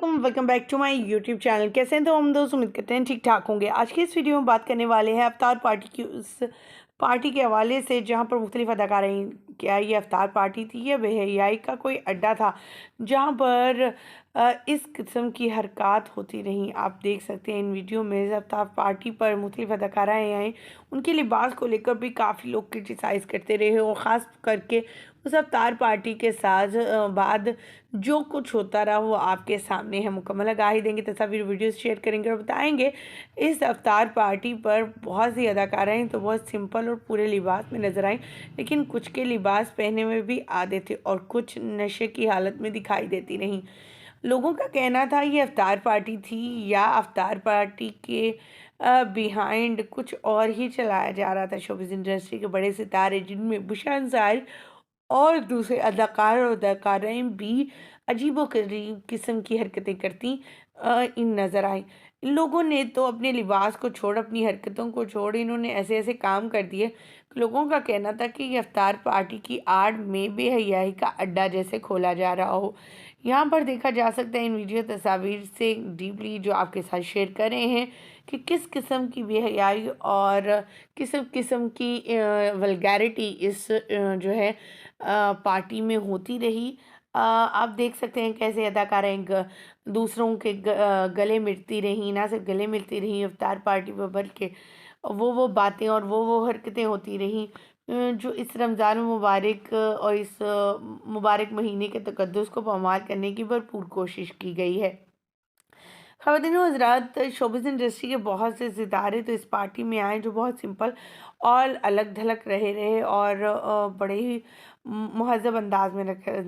Welcome back to my YouTube channel. कैसे हैं तो हम दोस्त, उम्मीद करते हैं ठीक ठाक होंगे। आज की इस वीडियो में बात करने वाले हैं अवतार पार्टी की, उस पार्टी के हवाले से जहां पर मुख्तलिफ अदाकारें, क्या ये अवतार पार्टी थी या बेहयाई का कोई अड्डा था जहां पर इस किस्म की हरकत होती रहीं। आप देख सकते हैं इन वीडियो में अवतार पार्टी पर मुख्तलिफ अदाकाराएँ आएँ, उनके लिबास को लेकर भी काफ़ी लोग क्रिटिसाइज़ करते रहे और ख़ास करके उस अवतार पार्टी के साथ बाद जो कुछ होता रहा वो आपके सामने है। मुकम्मल आगाही देंगे, तस्वीर वीडियोस शेयर करेंगे और बताएंगे इस अवतार पार्टी पर बहुत सी अदाकाराएँ तो बहुत सिंपल और पूरे लिबास में नज़र आईं, लेकिन कुछ के लिबास पहने में भी आते थे और कुछ नशे की हालत में दिखाई देती रहीं। लोगों का कहना था ये अवतार पार्टी थी या अवतार पार्टी के बिहाइंड कुछ और ही चलाया जा रहा था। शोबिज़ इंडस्ट्री के बड़े सितारे जिनमें बुशरा अंसारी और दूसरे अदाकार और अदाकाराएँ भी अजीबो-गरीब किस्म की हरकतें करती इन नज़र आईं। इन लोगों ने तो अपने लिबास को छोड़, अपनी हरकतों को छोड़, इन्होंने ऐसे-ऐसे काम कर दिए कि लोगों का कहना था कि ये इफ्तार पार्टी की आड़ में बेहयाई का अड्डा जैसे खोला जा रहा हो। यहाँ पर देखा जा सकता है इन वीडियो तस्वीर से डीपली जो आपके साथ शेयर कर रहे हैं कि किस किस्म की बेहयाई और किस किस्म की वल्गैरिटी इस जो है पार्टी में होती रही। आप देख सकते हैं कैसे अदाकाराएँ दूसरों के गले मिलती रहीं, ना सिर्फ गले मिलती रहीं इफ्तार पार्टी पर, बल्कि वो बातें और वो हरकतें होती रहीं जो इस रमज़ान मुबारक और इस मुबारक महीने के तक़द्दुस को पामाल करने की भरपूर कोशिश की गई है। ख़वातीन व हज़रात, शोबिज़ इंडस्ट्री के बहुत से सितारे तो इस पार्टी में आए जो बहुत सिंपल और अलग-थलग रहे और बड़े ही मुहज़्ज़ब अंदाज़ में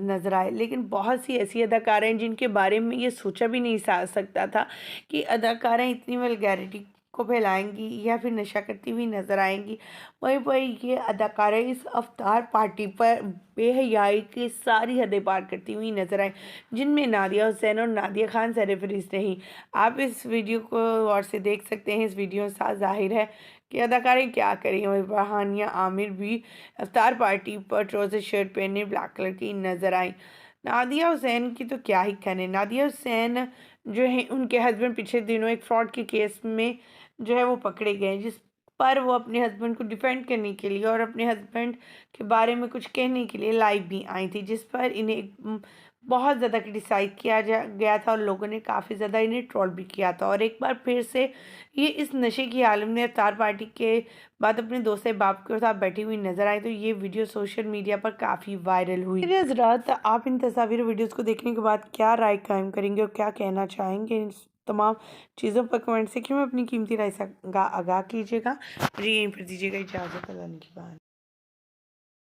नज़र आए। लेकिन बहुत सी ऐसी अदाकाराँ हैं जिनके बारे में ये सोचा भी नहीं जा सकता था कि अदाकाराँ इतनी वल्गैरिटी को फैलाएँगी या फिर नशा करती हुई नज़र आएँगी। वहीं पर ये अदाकाराँ इस अवतार पार्टी पर बेहयाई की सारी हदें पार करती हुई नज़र आईं, जिनमें नादिया हुसैन और नादिया खान सरफ़हरिस्त रहीं। आप इस वीडियो को गौर से देख सकते हैं। इस वीडियो से ज़ाहिर है कि अदाकारें क्या करें। और हानिया आमिर भी इफ्तार पार्टी पर ट्राउज़र शर्ट पहने ब्लैक कलर की नज़र आईं। नादिया हुसैन की तो क्या ही कहने। नादिया हुसैन जो है, उनके हस्बैंड पिछले दिनों एक फ्रॉड के केस में जो है वो पकड़े गए, जिस पर वो अपने हस्बैंड को डिफेंड करने के लिए और अपने हस्बैंड के बारे में कुछ कहने के लिए लाइव भी आई थी, जिस पर इन्हें बहुत ज़्यादा क्रिटिसाइज़ किया गया था और लोगों ने काफ़ी ज़्यादा इन्हें ट्रोल भी किया था। और एक बार फिर से ये इस नशे की हालत में इफ्तार पार्टी के बाद अपने दोस्त बाप के साथ बैठी हुई नज़र आई, तो ये वीडियो सोशल मीडिया पर काफ़ी वायरल हुई। मेरे हज़रात, आप इन तस्वीर वीडियोज़ को देखने के बाद क्या राय कायम करेंगे और क्या कहना चाहेंगे इन तमाम चीज़ों पर कमेंट सेक्शन में अपनी कीमती राय से आगाह कीजिएगा। मुझे यहीं पर दीजिएगा इजाज़त। अल्लाह निगहबान।